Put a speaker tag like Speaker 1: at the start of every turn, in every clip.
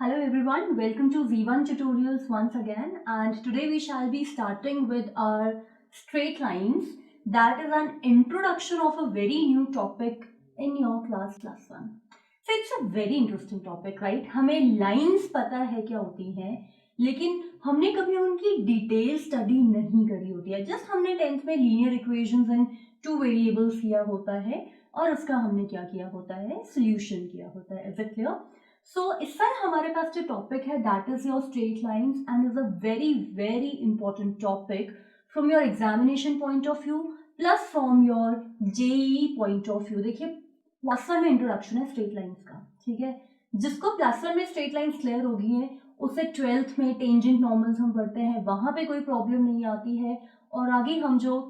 Speaker 1: Hello everyone, welcome to Z1 tutorials once again, and today we shall be starting with our straight lines. That is an introduction of a very new topic in your class 1. So it's a very interesting topic, right? हमें lines पता है क्या होती हैं, लेकिन हमने कभी उनकी डिटेल स्टडी नहीं करी होती है. जस्ट हमने 10th में linear equations and two variables किया होता है और उसका हमने क्या किया होता है, सोल्यूशन किया होता है. Is it clear? सो इस साल हमारे पास जो टॉपिक है that is your straight lines and is a very very important topic from your examination point of view plus from your JE point of view. देखिए प्लस वन में introduction है straight lines का, ठीक है. जिसको plus one में straight lines clear होगी है उसे 12th में टेंजेंट नॉर्मल्स हम पढ़ते हैं, वहां पे कोई प्रॉब्लम नहीं आती है और आगे हम जो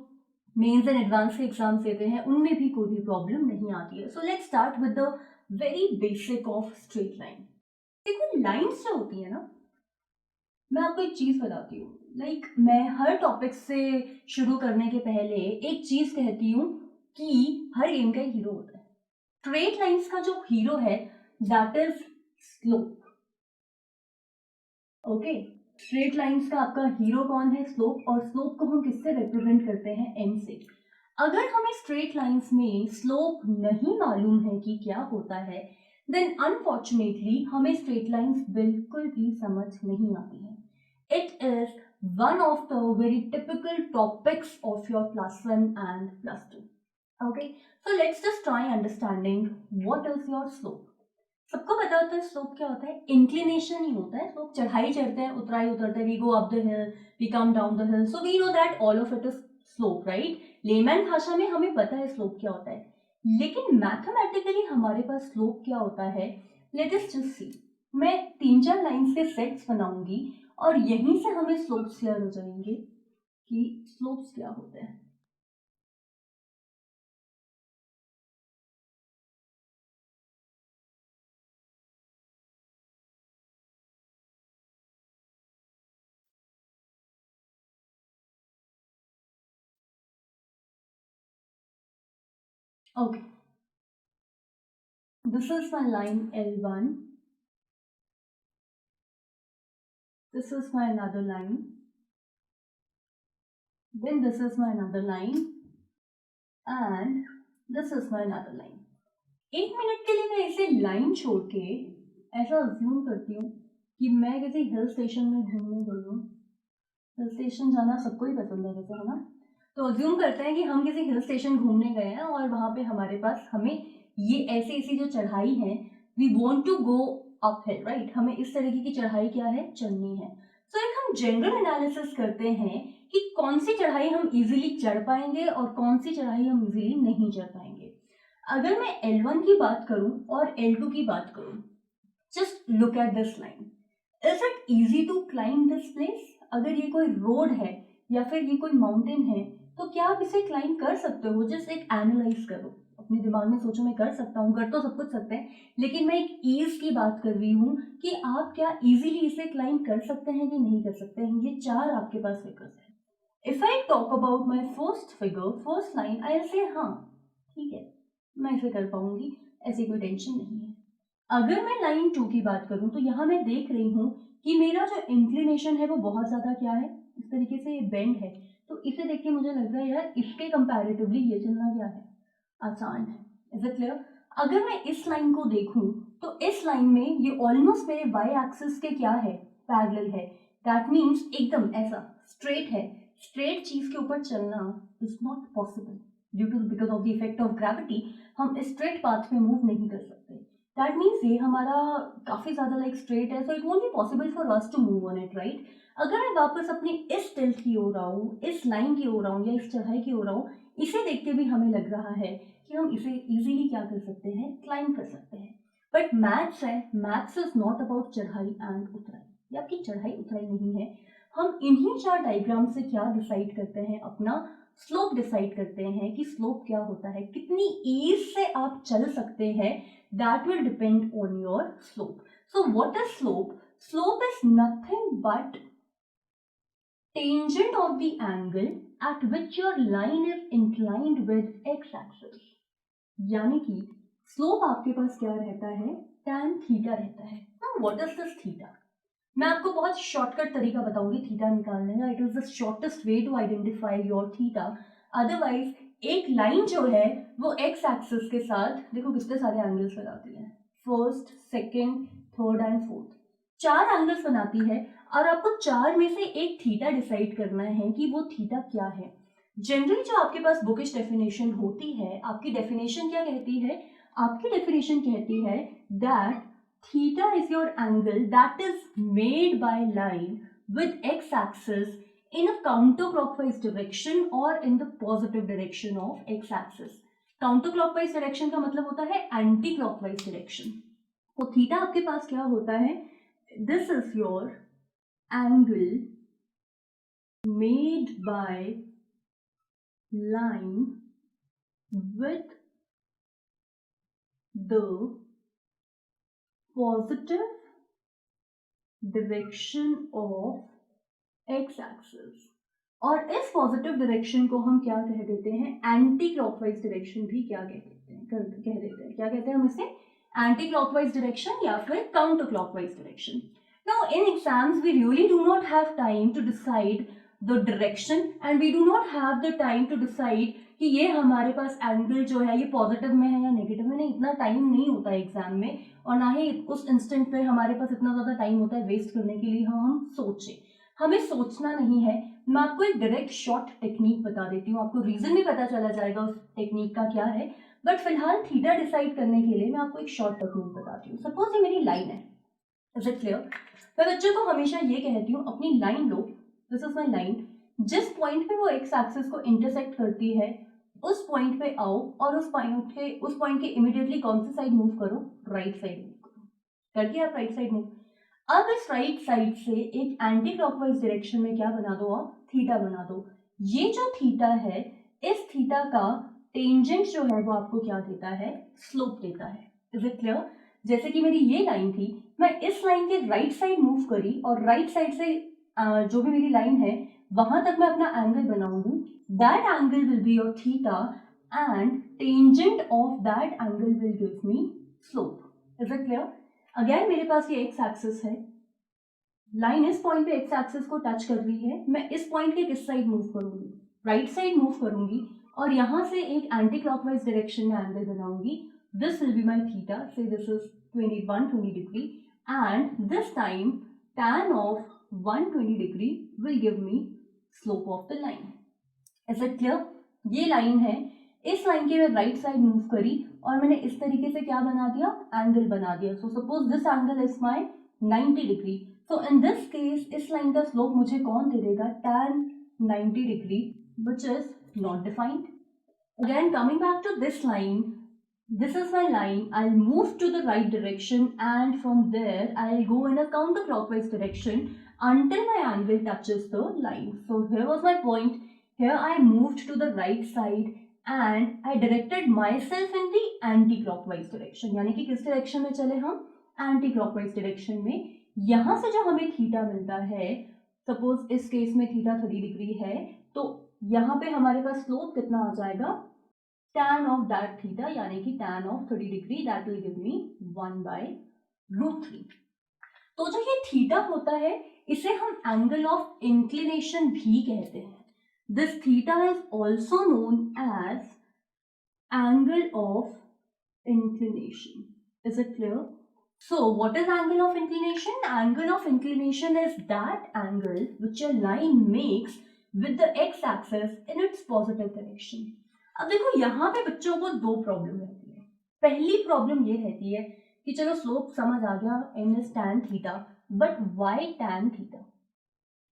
Speaker 1: मेंस एंड एडवांस के एग्जाम्स देते हैं उनमें भी कोई भी प्रॉब्लम नहीं आती है. So let's start with the very basic of straight line. देखो लाइन्स जो होती है ना, मैं आपको एक चीज बताती हूँ. मैं हर टॉपिक से शुरू करने के पहले एक चीज कहती हूँ कि हर गेम का एक हीरो होता है. स्ट्रेट लाइन्स का जो हीरो है that is slope. Okay, straight lines का आपका हीरो कौन है? स्लोप. और स्लोप को हम किससे रिप्रेजेंट करते हैं? एम से. अगर हमें स्ट्रेट लाइंस में स्लोप नहीं मालूम है कि क्या होता है, देन अनफॉर्चुनेटली हमें स्ट्रेट लाइंस बिल्कुल भी समझ नहीं आती है. It is one of the very typical topics of your plus one and plus two. Okay, so let's just try understanding what is your slope. सबको पता होता है स्लोप क्या होता है? इंक्लिनेशन ही होता है. स्लोप चढ़ाई चढ़ते हैं, उतराई उतरते हैं. We go up the hill, we come down the hill. So we know that all of it is slope, right? Layman भाषा में हमें पता है स्लोप क्या होता है, लेकिन मैथमेटिकली हमारे पास स्लोप क्या होता है? Let us just see. मैं 3-4 लाइंस के सेट्स बनाऊंगी और यहीं से हमें स्लोप्स क्लियर हो जाएंगे कि स्लोप्स क्या होते हैं. Okay, this is my line L1. This is my another line. Then this is my another line. And this is my another line. 1 minute के लिए मैं इसे लाइन छोड़ के ऐसा अज्यूम करती हूँ कि मैं किसी हिल स्टेशन में घूमने गई हूँ. हिल स्टेशन जाना सबको ही पसंद है वैसे, है ना? तो अज्यूम करते हैं कि हम किसी हिल स्टेशन घूमने गए हैं और वहाँ पे हमारे पास हमें ये ऐसी ऐसी जो चढ़ाई है, we want to go up hill, right? हमें इस तरीके की चढ़ाई क्या है? चढ़नी है. सो एक हम जनरल एनालिसिस करते हैं कि कौन सी चढ़ाई हम इजीली चढ़ पाएंगे और कौन सी चढ़ाई हम इजीली नहीं चढ़ पाएंगे. अगर मैं L1 की बात करूं और L2 की बात करूं, just look at this line. Is it easy to climb this place? अगर ये कोई रोड है या फिर ये कोई माउंटेन है तो क्या आप इसे क्लाइंब कर सकते हो? जस्ट एक एनालाइज करो, अपने दिमाग में सोचो. मैं कर सकता हूँ, कर तो सब कुछ सकते हैं, लेकिन मैं एक ईज की बात कर रही हूँ कि आप क्या इजीली इसे क्लाइंब कर सकते हैं कि नहीं कर सकते हैं. ये 4 आपके पास फिगर्स है. If I talk about my first figure, first line, I say हाँ ठीक है, मैं इसे कर पाऊंगी, ऐसी कोई टेंशन नहीं है. अगर मैं लाइन 2 की बात करूं तो यहाँ मैं देख रही हूँ कि मेरा जो इंक्लिनेशन है वो बहुत ज्यादा क्या है, इस तरीके से ये बेंड है. तो इसे देख के मुझे लग रहा है यार इसके कंपैरेटिवली ये चलना क्या है, आसान है. Is it clear? अगर मैं इस लाइन को देखूं तो इस लाइन में ये ऑलमोस्ट मेरे वाई एक्सिस के क्या है, पैरेलल है. दैट मीन्स एकदम ऐसा स्ट्रेट है. स्ट्रेट चीज के ऊपर चलना is not possible due to because of the effect of gravity. हम स्ट्रेट पाथ में मूव नहीं कर सकते. दैट मीन्स ये हमारा काफी ज्यादा स्ट्रेट है, so it won't be possible for us to move on it, right? अगर मैं वापस अपनी इस टिल्ट की ओर आऊँ, इस लाइन की ओर आऊँ या इस चढ़ाई की ओर आऊँ, इसे देख के भी हमें लग रहा है कि हम इसे इजीली क्या कर सकते हैं, क्लाइंब कर सकते हैं. बट मैथ्स है, मैथ्स इज नॉट अबाउट चढ़ाई एंड उतराई. ये आपकी चढ़ाई उतराई नहीं है. हम इन्हीं 4 डायग्राम से क्या डिसाइड करते हैं, अपना स्लोप डिसाइड करते हैं कि स्लोप क्या होता है, कितनी ईज से आप चल सकते हैं. That will depend on your slope. So what is slope? Slope is nothing but tangent of the angle at which your line is inclined with x axis. यानी कि स्लोप आपके पास क्या रहता है, tan थीटा रहता है। Now what is this theta? मैं आपको बहुत शॉर्टकट तरीका बताऊंगी थीटा निकालने का। It is the shortest way to identify your theta. Otherwise एक लाइन जो है वो एक्स एक्सिस के साथ देखो कितने सारे एंगल्स बनाती है, first, second, third and fourth, 4 angles बनाती है और आपको 4 में से एक थीटा डिसाइड करना है कि वो थीटा क्या है। जनरली जो आपके पास बुकिश डेफिनेशन होती है, आपकी डेफिनेशन क्या कहती है? आपकी डेफिनेशन कहती है that theta is your angle that is made by line with x-axis in a counterclockwise direction or in the positive direction of x-axis. counterclockwise direction का मतलब होता है anti-clockwise direction. तो थीटा आपके पास क्या होता है? This is your angle made by line with the positive direction of x axis। और इस पॉजिटिव डायरेक्शन को हम क्या कह देते हैं? एंटी क्लॉकवाइज डायरेक्शन भी क्या कह देते हैं? क्या कहते हैं हम इसे? एंटी क्लॉकवाइज डायरेक्शन या फिर counter clockwise direction. Now in exams we really do not have time to decide the direction and we do not have the time to decide कि ये हमारे पास एंगल जो है ये पॉजिटिव में है या नेगेटिव में। नहीं, इतना टाइम नहीं होता है एग्जाम में, और ना ही उस इंस्टेंट पे हमारे पास इतना ज़्यादा टाइम होता है वेस्ट करने के लिए हम सोचें। हमें सोचना नहीं है। मैं आपको एक डायरेक्ट शॉर्ट टेक्निक बता देती हूँ, आपको रीजन भी पता चला जाएगा उस टेक्निक का क्या है, बट फिलहाल थीटा डिसाइड करने के लिए मैं आपको एक शॉर्ट टेक्निक बताती हूँ। सपोज ये मेरी लाइन है, इज इट क्लियर? मैं बच्चों को हमेशा ये कहती हूँ अपनी line low, this is my line, जिस पॉइंट पे वो एक्स एक्सिस को इंटरसेक्ट करती है उस पॉइंट पे आओ और उस पॉइंट के इमीडिएटली कौन सी साइड मूव करो? राइट साइड मूव करो। करके आप राइट साइड मूव। अब इस राइट साइड से एक एंटी क्लॉकवाइज डायरेक्शन में क्या बना दो आप? थीटा बना दो। ये जो थीटा है, इस थीटा का टेंजेंट जो है वो आपको क्या देता है? स्लोप देता है। Is it clear? जैसे कि मेरी ये लाइन थी, मैं इस लाइन के राइट साइड मूव करी और राइट साइड से जो भी मेरी लाइन है वहां तक मैं अपना एंगल बनाऊंगी। That angle will be your theta and tangent of that angle will give me slope. Is it clear? Again मेरे पास ये एक्स एक्सिस है, लाइन इस पॉइंट पे एक्स एक्सिस को टच कर रही है, मैं इस पॉइंट के किस साइड मूव करूंगी? राइट साइड मूव करूंगी और यहां से एक एंटी क्लॉकवाइज डायरेक्शन में एंगल बनाऊंगी। This will be my theta, से this is 20 degree and this time tan of 120 degree will give me slope of the line. Is it clear? ये line है, इस लाइन के मैं राइट साइड मूव करी और मैंने इस तरीके से क्या बना दिया? एंगल बना दिया। So suppose this angle is my 90 degree. So in this case इस लाइन का स्लोप मुझे कौन दे देगा? tan 90 degree, which is not defined. Again, coming back to this line, this is my line. I'll move to the right direction and from there I'll go in a counterclockwise direction until my angle touches the line. So here was my point. Here I moved to the right side and I directed myself in the anti-clockwise direction. यानी कि किस direction में चले हम? Anti-clockwise direction में। यहां से जो हमें थीटा मिलता है, सपोज इस केस में थीटा 30 डिग्री है, तो यहाँ पे हमारे पास स्लोप कितना आ जाएगा? tan of that theta, यानी कि tan of 30 degree, that will give me 1/√3। तो जो ये थीटा होता है इसे हम एंगल ऑफ इंक्लिनेशन भी कहते हैं। This theta is also known as angle of inclination. Is it clear? So what is angle of inclination? Angle of inclination is that angle which a line makes with the x-axis in its positive direction. अब देखो यहाँ पे बच्चों को दो problem रहती है। पहली प्रॉब्लम ये रहती है कि चलो स्लोप समझ आ गया, n is tan theta, but why tan theta?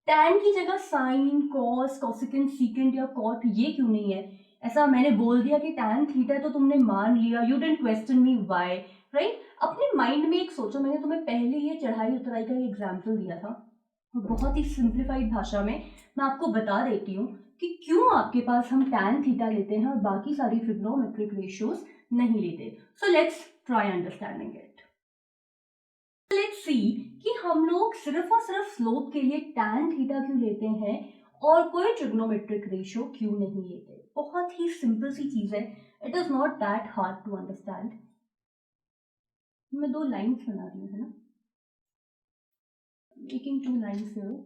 Speaker 1: tan की जगह साइन, कॉस, कोसेकेंट, सीकेंट या कॉट ये क्यों नहीं है? ऐसा मैंने बोल दिया कि tan थीटा है तो तुमने मान लिया, you didn't question me why, right? अपने माइंड में एक सोचो, मैंने तुम्हें पहले ये चढ़ाई उतराई का एग्जाम्पल दिया था, बहुत ही सिंप्लीफाइड भाषा में मैं आपको बता देती हूँ कि क्यों आपके पास हम tan थीटा लेते हैं और बाकी सारी ट्रिग्नोमेट्रिक रेशियोज नहीं लेते। So let's try understanding it. Let's see कि हम लोग सिर्फ और सिर्फ स्लोप के लिए tan थीटा क्यों लेते हैं और कोई ट्रिग्नोमेट्रिक रेशियो क्यों नहीं लेते। बहुत ही सिंपल सी चीज है, it is not that hard to understand. मैं 2 लाइन्स बना रही हूँ, है ना, making 2 lines here.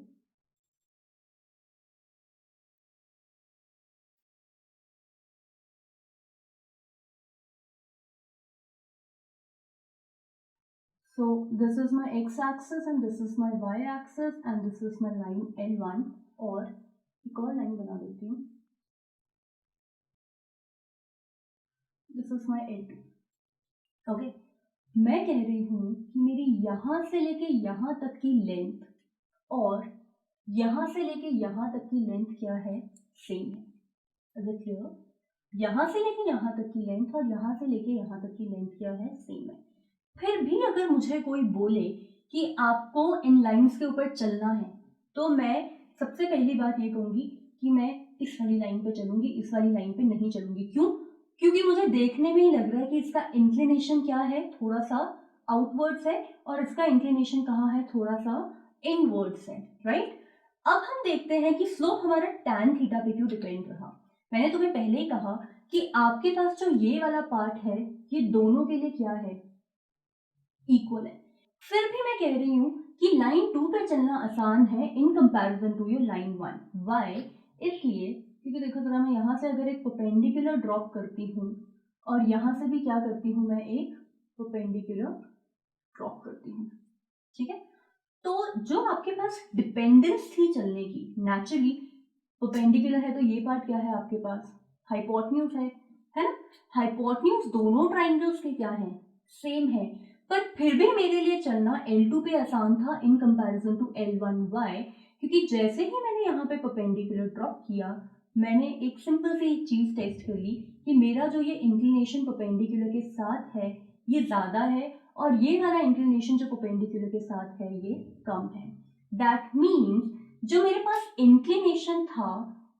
Speaker 1: So this is my x-axis and this is my y-axis and this is my line L1. और एक और लाइन बना देती हूँ. This is my L2. Okay, मैं कह रही हूँ कि मेरी यहाँ से लेके यहाँ तक की लेंथ और यहाँ से लेके यहाँ तक की लेंथ क्या है, सेम है. Is it clear? यहाँ से लेके यहाँ तक की लेंथ और यहाँ से लेके यहाँ तक की लेंथ क्या है, सेम है. फिर भी अगर मुझे कोई बोले कि आपको इन लाइंस के ऊपर चलना है, तो मैं सबसे पहली बात ये कहूँगी कि मैं इस वाली लाइन पे चलूँगी, इस वाली लाइन पे नहीं चलूँगी. क्यों? क्योंकि मुझे देखने में ही लग रहा है कि इसका इंक्लिनेशन क्या है, थोड़ा सा आउटवर्ड्स है, और इसका इंक्लिनेशन कहाँ है, थोड़ा सा इनवर्ड्स है, राइट. अब हम देखते हैं कि स्लोप हमारा tan थीटा पे क्यों डिपेंड रहा. मैंने तुम्हें पहले ही कहा कि आपके पास जो ये वाला पार्ट है, ये दोनों के लिए क्या है, इक्वल है. फिर भी मैं कह रही हूँ कि लाइन 2 पे चलना आसान है in comparison to your line 1. Why? इसलिए क्योंकि देखो जरा, मैं यहाँ से अगर एक परपेंडिकुलर ड्रॉप करती हूँ और यहाँ से भी क्या करती हूँ, मैं एक परपेंडिकुलर ड्रॉप करती हूँ, ठीक है. तो जो आपके पास डिपेंडेंस थी चलने की, नेचुरली परपेंडिकुलर है तो ये पार्ट क्या है आपके पास, हाइपोटेन्यूज है ना. हाइपोटेन्यूज दोनों ट्राइंगल्स के क्या है, सेम है. पर फिर भी मेरे लिए चलना L2 पे आसान था इन कंपैरिजन टू L1. वाई? क्योंकि जैसे ही मैंने यहाँ पे परपेंडिकुलर ड्रॉप किया, मैंने एक सिंपल सी चीज टेस्ट कर ली कि मेरा जो ये इंक्लिनेशन परपेंडिकुलर के साथ है ये ज्यादा है और ये वाला इंक्लिनेशन जो परपेंडिकुलर के साथ है ये कम है. दैट मीन्स जो मेरे पास इंक्लिनेशन था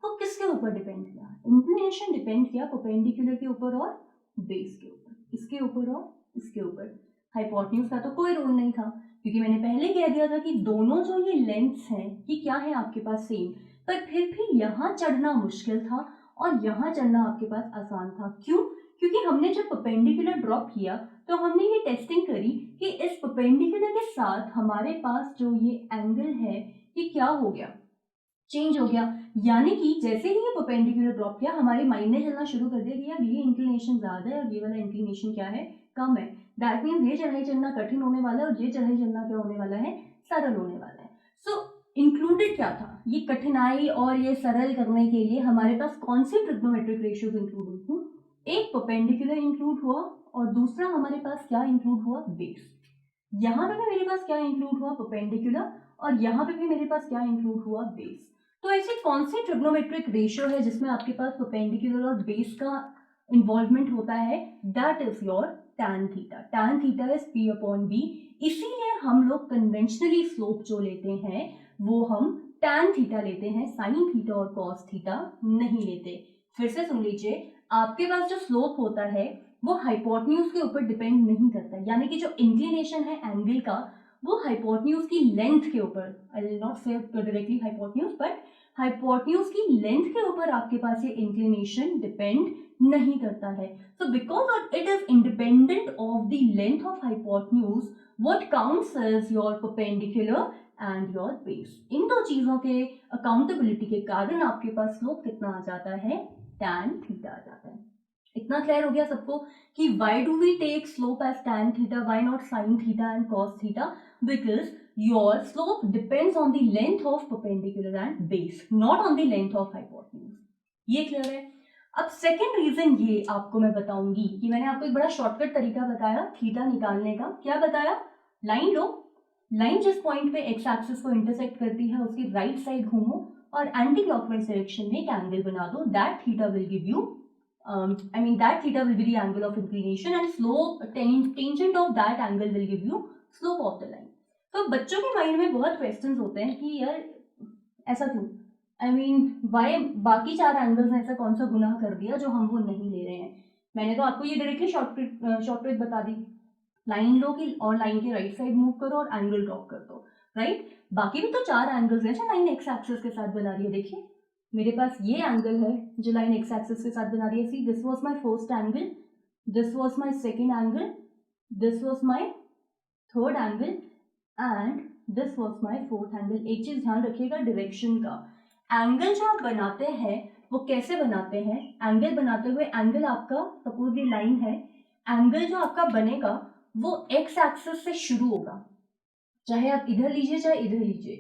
Speaker 1: वो किसके ऊपर डिपेंड किया, इंक्लिनेशन डिपेंड किया परपेंडिकुलर के ऊपर और बेस के ऊपर, इसके ऊपर और इसके ऊपर. हाइपोटेन्यूज का तो कोई रोल नहीं था क्योंकि मैंने पहले कह दिया था कि दोनों जो ये लेंथ्स हैं ये क्या है आपके पास, सेम. पर फिर भी यहाँ चढ़ना मुश्किल था और यहाँ चढ़ना आपके पास आसान था. क्यों? क्योंकि हमने जब परपेंडिकुलर ड्रॉप किया तो हमने ये टेस्टिंग करी कि इस परपेंडिकुलर के साथ हमारे पास जो ये एंगल है ये क्या हो गया, चेंज हो गया. यानी कि जैसे ही ये परपेंडिकुलर ड्रॉप किया हमारे माइंड ने चलना शुरू कर दिया कि यार ये इंक्लिनेशन ज्यादा है और ये वाला इंक्लिनेशन क्या है, कम है. दैट मीन्स ये चढ़ाई चढ़ना कठिन होने वाला है और ये चढ़ाई चढ़ना क्या होने वाला है, सरल होने वाला है. सो इंक्लूडेड क्या था, ये कठिनाई और ये सरल करने के लिए हमारे पास कौन सी ट्रिग्नोमेट्रिक रेशियोज इंक्लूड हुई थी, एक परपेंडिकुलर इंक्लूड हुआ और दूसरा हमारे पास क्या इंक्लूड हुआ, बेस. यहाँ पे भी मेरे पास क्या इंक्लूड हुआ, परपेंडिकुलर, और यहाँ पे भी मेरे पास क्या इंक्लूड हुआ, बेस. तो ऐसी कौन सी ट्रिग्नोमेट्रिक रेशियो है जिसमें आपके पास परपेंडिकुलर और बेस का इन्वॉल्वमेंट होता है, that is your tan theta. tan theta is P upon B. इसीलिए हम लोग कन्वेंशनली स्लोप जो लेते हैं वो हम tan थीटा लेते हैं, साइन थीटा और cos थीटा नहीं लेते. फिर से सुन लीजिए, आपके पास जो स्लोप होता है वो हाइपोटेन्यूज के ऊपर डिपेंड नहीं करता, यानी कि जो इंक्लिनेशन है एंगल का वो हाइपोटेन्यूज की लेंथ के ऊपर, आई विल नॉट से डायरेक्टली हाइपोटेन्यूज, बट हाइपोटेन्यूज की लेंथ के ऊपर आपके पास ये इंक्लिनेशन डिपेंड नहीं करता है. So because it is independent of the length of hypotenuse, what counts as your perpendicular and your base. इन दो चीजों के अकाउंटेबिलिटी के कारण आपके पास स्लोप कितना आ जाता है, tan थीटा आ जाता है. इतना क्लियर हो गया सबको कि why do we take slope as tan theta, why not sin theta and cos theta? Because your slope depends on the length of perpendicular and base, not on the length of hypotenuse. ये clear है. अब second reason ये आपको मैं बताऊंगी कि मैंने आपको एक बड़ा शॉर्टकट तरीका बताया थीटा निकालने का. क्या बताया? लाइन लो, लाइन जिस पॉइंट पे एक्स एक्सिस को इंटरसेक्ट करती है उसकी राइट साइड घूमो और एंटी क्लॉकवाइज डायरेक्शन में एक एंगल बना दो. That theta will give you that theta will be the angle of inclination and slope tangent of that angle will give you slope of the line. तो बच्चों के mind में बहुत questions होते हैं कि यार ऐसा क्यों, वाई बाकी 4 एंगल्स ने ऐसा कौन सा गुनाह कर दिया जो हम वो नहीं ले रहे हैं. मैंने तो आपको ये डायरेक्टली शॉर्टकट बता दी, लाइन लो कि और लाइन के राइट साइड मूव करो और एंगल ड्रॉप कर दो, राइट. बाकी भी तो 4 एंगल्स हैं जो लाइन एक्स एक्सिस के साथ बना रही है. देखिए मेरे पास ये एंगल है जो लाइन एक्स एक्सिस के साथ बना रही है. See, this was my first angle, this was my second angle this was my third angle and this was my fourth angle. एक चीज ध्यान रखिएगा डायरेक्शन का, एंगल जो आप बनाते हैं वो कैसे बनाते हैं, एंगल बनाते हुए एंगल आपका सपोज ये लाइन है, एंगल जो आपका बनेगा वो एक्स एक्सिस से शुरू होगा, चाहे आप इधर लीजिए चाहे इधर लीजिए,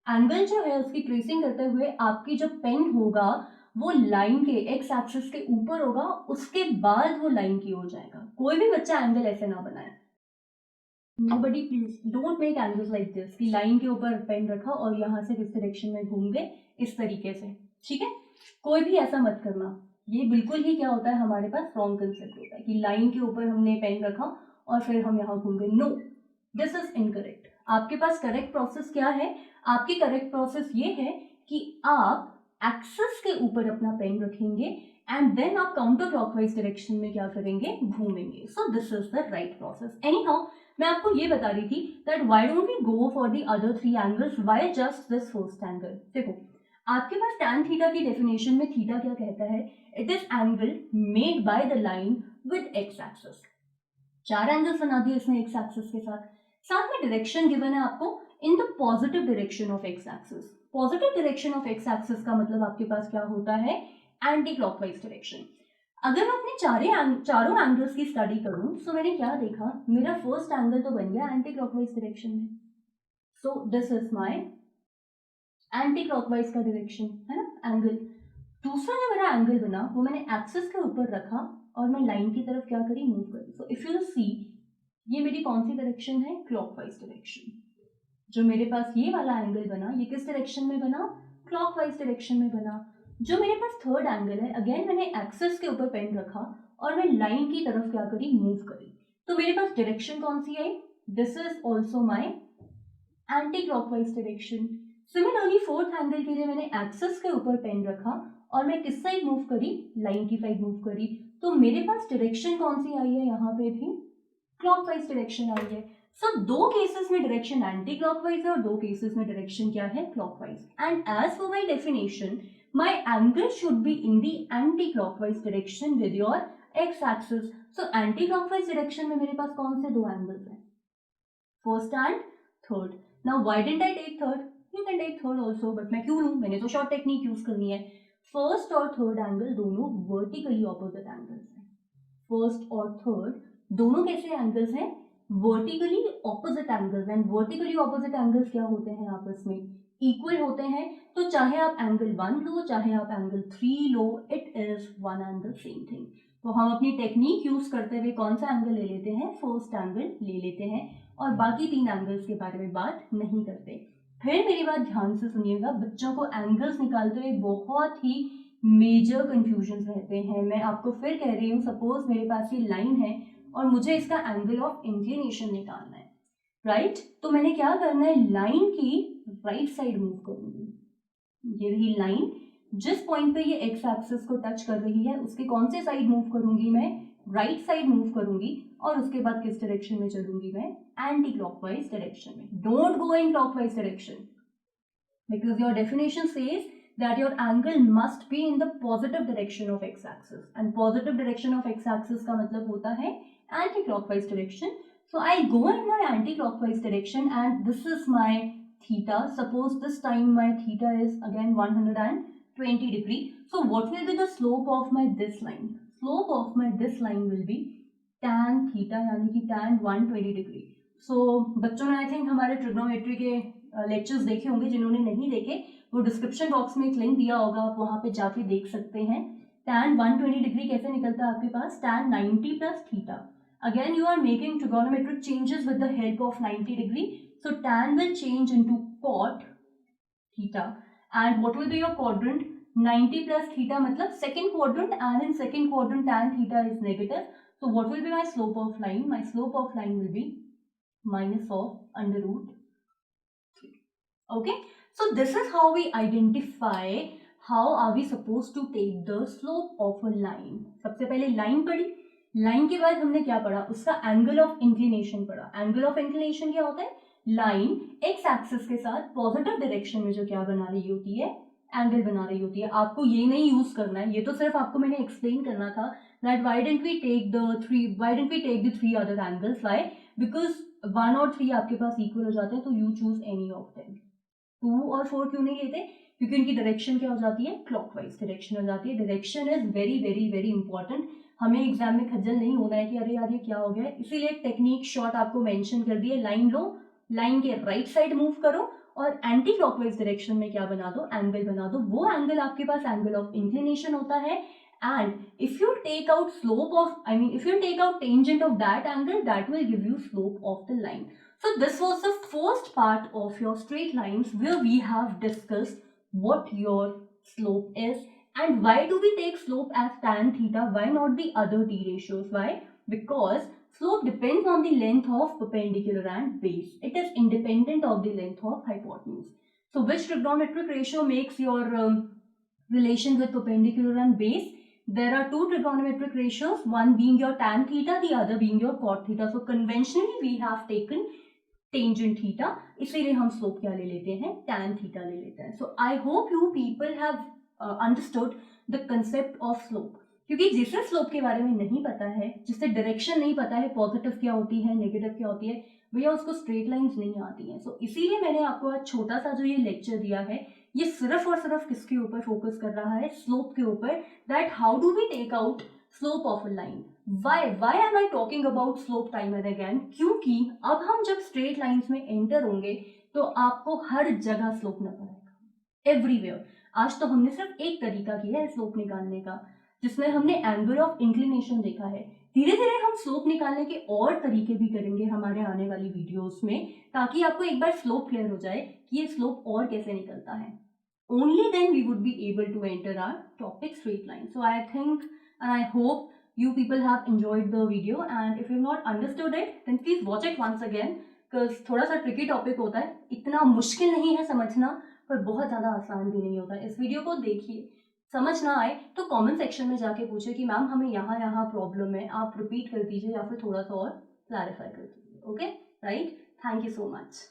Speaker 1: एंगल जो है उसकी ट्रेसिंग करते हुए आपकी जो पेन होगा वो लाइन के एक्स एक्सिस के ऊपर होगा, उसके बाद वो लाइन की ओर जाएगा। कोई भी बच्चा एंगल ऐसे ना बनाए, nobody please don't make angles like this कि लाइन के ऊपर पेन रखा और यहाँ से किस डायरेक्शन में घूम गए इस तरीके से, ठीक है, कोई भी ऐसा मत करना। ये बिल्कुल ही क्या होता है हमारे पास रॉन्ग कंसेप्ट होता है कि लाइन के ऊपर हमने पेन रखा और फिर हम यहाँ घूम गए। No, this is incorrect. आपके पास करेक्ट प्रोसेस क्या है, आपकी करेक्ट प्रोसेस ये है कि आप एक्सिस के ऊपर अपना पेन रखेंगे एंड देन आप काउंटर क्लॉकवाइज डायरेक्शन में क्या करेंगे, घूमेंगे। So this is the right process. Anyhow मैं आपको ये बता रही थी that why don't we go for the other three angles, why just this first angle. देखो आपके पास tan थीटा की डेफिनेशन में थीटा क्या कहता है, it is angle made by the line with X axis. चार एंगल्स बना दिए इसने एक्स एक्सिस के साथ, साथ में डायरेक्शन गिवन है आपको in the positive direction of x axis. Positive direction of x axis का मतलब आपके पास क्या होता है, एंटी क्लॉकवाइज डायरेक्शन। अगर मैं अपने चारों एंगल्स की स्टडी करूं तो मैंने क्या देखा, मेरा फर्स्ट एंगल तो बन गया एंटी क्लॉकवाइज डायरेक्शन में। सो this is my anti clockwise का डायरेक्शन है ना एंगल। दूसरा जो मेरा एंगल बना वो मैंने एक्सिस के ऊपर रखा और मैं लाइन की तरफ क्या करी, मूव करी। सो इफ यू सी ये मेरी कौन सी डायरेक्शन है, क्लॉकवाइज डायरेक्शन। जो मेरे पास ये वाला एंगल बना ये किस डायरेक्शन में बना, क्लॉकवाइज डायरेक्शन में बना। जो मेरे पास थर्ड एंगल है अगेन मैंने एक्सिस के ऊपर पेन रखा और मैं लाइन की तरफ क्या करी, मूव करी। तो मेरे पास डायरेक्शन कौन सी आई, this is also my anti clockwise direction. Similarly fourth angle के लिए मैंने एक्सिस के ऊपर पेन रखा और मैं किस साइड मूव करी, लाइन की साइड मूव करी। तो मेरे पास डायरेक्शन कौन सी आई है, यहाँ पे भी क्लॉकवाइज डायरेक्शन आई है। सो दो केसेस में डायरेक्शन एंटी क्लॉकवाइज है और दो केसेस में डायरेक्शन क्या है, clockwise. And as for my definition my angle should be in the anti clockwise direction with your X axis. So anti clockwise direction में मेरे पास कौन से दो एंगल्स हैं, first and third. Now why didn't I take third, you can take third also, but मैं क्यों लूं, मैंने तो शॉर्ट टेक्निक यूज करनी है। फर्स्ट और थर्ड एंगल दोनों वर्टिकली ऑपोजिट एंगल्स हैं। फर्स्ट और थर्ड दोनों कैसे एंगल्स हैं, vertically opposite angles. And vertically opposite angles क्या होते हैं, आपस में इक्वल होते हैं। तो चाहे आप एंगल 1 लो चाहे आप angle 3 low, it is one and the same thing. तो हम अपनी टेक्निक यूज करते हुए कौन सा एंगल ले लेते हैं, फर्स्ट एंगल ले लेते हैं और बाकी तीन एंगल्स के बारे में बात नहीं करते। फिर मेरी बात ध्यान से सुनिएगा, बच्चों को एंगल्स निकालते हुए बहुत ही मेजर कंफ्यूजन रहते हैं। मैं आपको फिर कह रही हूँ, सपोज मेरे पास ये लाइन है और मुझे इसका एंगल ऑफ इंक्लिनेशन निकालना है, राइट? तो मैंने क्या करना है, लाइन की राइट साइड मूव करूंगी। ये रही लाइन, जिस पॉइंट पे ये एक्स एक्सिस को टच कर रही है उसके कौन से साइड मूव करूंगी, मैं राइट साइड मूव करूंगी। और उसके बाद किस डायरेक्शन में चलूंगी, मैं एंटी क्लॉकवाइज डायरेक्शन में। Don't go in clockwise direction because your definition says that your angle must be in the positive direction of x axis, and positive direction of x axis का मतलब होता है anti clockwise direction. So I go in my anti clockwise direction and this is my theta. Suppose this time my theta is again 120 degree. So what will be the slope of my this line? Slope of my this line will be tan theta यानी कि tan 120 degree. So बच्चों ने I think हमारे trigonometry के lectures देखे होंगे, जिन्होंने नहीं देखे वो डिस्क्रिप्शन बॉक्स में एक लिंक दिया होगा, आप वहां पे जाके देख सकते हैं। tan 120 डिग्री कैसे निकलता है आपके पास, tan 90 plus theta. Again you are making trigonometric changes with the help of 90 degree, so tan will change into cot theta and what will be your quadrant, 90 plus theta मतलब second quadrant, and in second quadrant tan theta is negative. So what will be my slope of line, my slope of line will be minus of under root 3. Okay, so this is how we identify how are we supposed to take the slope of a line. सबसे पहले line पढ़ी, line के बाद हमने क्या पढ़ा, उसका angle of inclination पढ़ा। एंगल ऑफ इंक्लिनेशन क्या होता है, लाइन एक्स एक्सिस के साथ पॉजिटिव डायरेक्शन में जो क्या बना रही होती है, एंगल बना रही होती है। आपको ये नहीं यूज करना है, ये तो सिर्फ आपको मैंने एक्सप्लेन करना था that why didn't we take the three other angles? Why? Because 1 और 3 आपके पास इक्वल हो जाते हैं, तो you choose any of them. 2 और 4 क्यों नहीं लेते? क्योंकि उनकी डायरेक्शन क्या हो जाती है? क्लॉकवाइज डायरेक्शन हो जाती है. Direction is very very very important. हमें एग्जाम में खज्जल नहीं होना है कि अरे यार ये क्या हो गया है. इसीलिए एक टेक्निक शॉर्ट आपको मेंशन कर दी है. लाइन लो, लाइन के राइट साइड मूव करो और एंटी क्लॉकवाइज डायरेक्शन में क्या बना दो? एंगल बना दो. वो एंगल आपके पास एंगल ऑफ इंक्लिनेशन होता है. And if you take out if you take out tangent of that angle, that will give you slope of the line. So this was the first part of your straight lines where we have discussed what your slope is and why do we take slope as tan theta, why not the other t ratios. Why? Because slope depends on the length of perpendicular and base. It is independent of the length of hypotenuse. So which trigonometric ratio makes your relation with perpendicular and base? There are two trigonometric ratios, one being your tan theta, the other being your cot theta. So conventionally we have taken tangent theta, इसीलिए हम slope क्या ले लेते हैं? Tan theta ले लेते हैं. So I hope you people have understood the concept of slope. क्योंकि जिसे slope के बारे में नहीं पता है, जिसे direction नहीं पता है, positive क्या होती है, negative क्या होती है, भैया उसको straight lines नहीं आती हैं. So इसीलिए मैंने आपको आज छोटा सा जो ये lecture दिया है, ये सिर्फ और सिर्फ किसके ऊपर फोकस कर रहा है? स्लोप के ऊपर. That how do we take out slope of a line. Why am I talking about slope time and again? क्योंकि अब हम जब स्ट्रेट लाइंस में एंटर होंगे तो आपको हर जगह स्लोप नजर आएगा, एवरीवेयर. आज तो हमने सिर्फ एक तरीका किया है स्लोप निकालने का, जिसमें हमने एंगल ऑफ इंक्लिनेशन देखा है. धीरे धीरे हम स्लोप निकालने के और तरीके भी करेंगे हमारे आने वाली वीडियोस में, ताकि आपको एक बार स्लोप क्लियर हो जाए कि ये स्लोप और कैसे निकलता है. Only then we would be able to enter our topic straight line. So I think and I hope you people have enjoyed the video, and if you have not understood it then please watch it once again, because थोड़ा सा tricky topic होता है, इतना मुश्किल नहीं है समझना पर बहुत ज़्यादा आसान भी नहीं होता है. इस वीडियो को देखिए, समझ ना आए तो कमेंट सेक्शन में जाके पूछे कि मैम हमें यहाँ प्रॉब्लम है, आप रिपीट कर दीजिए या फिर थोड़ा सा और क्लैरिफाई कर दीजिए. Okay, right. Thank you so much.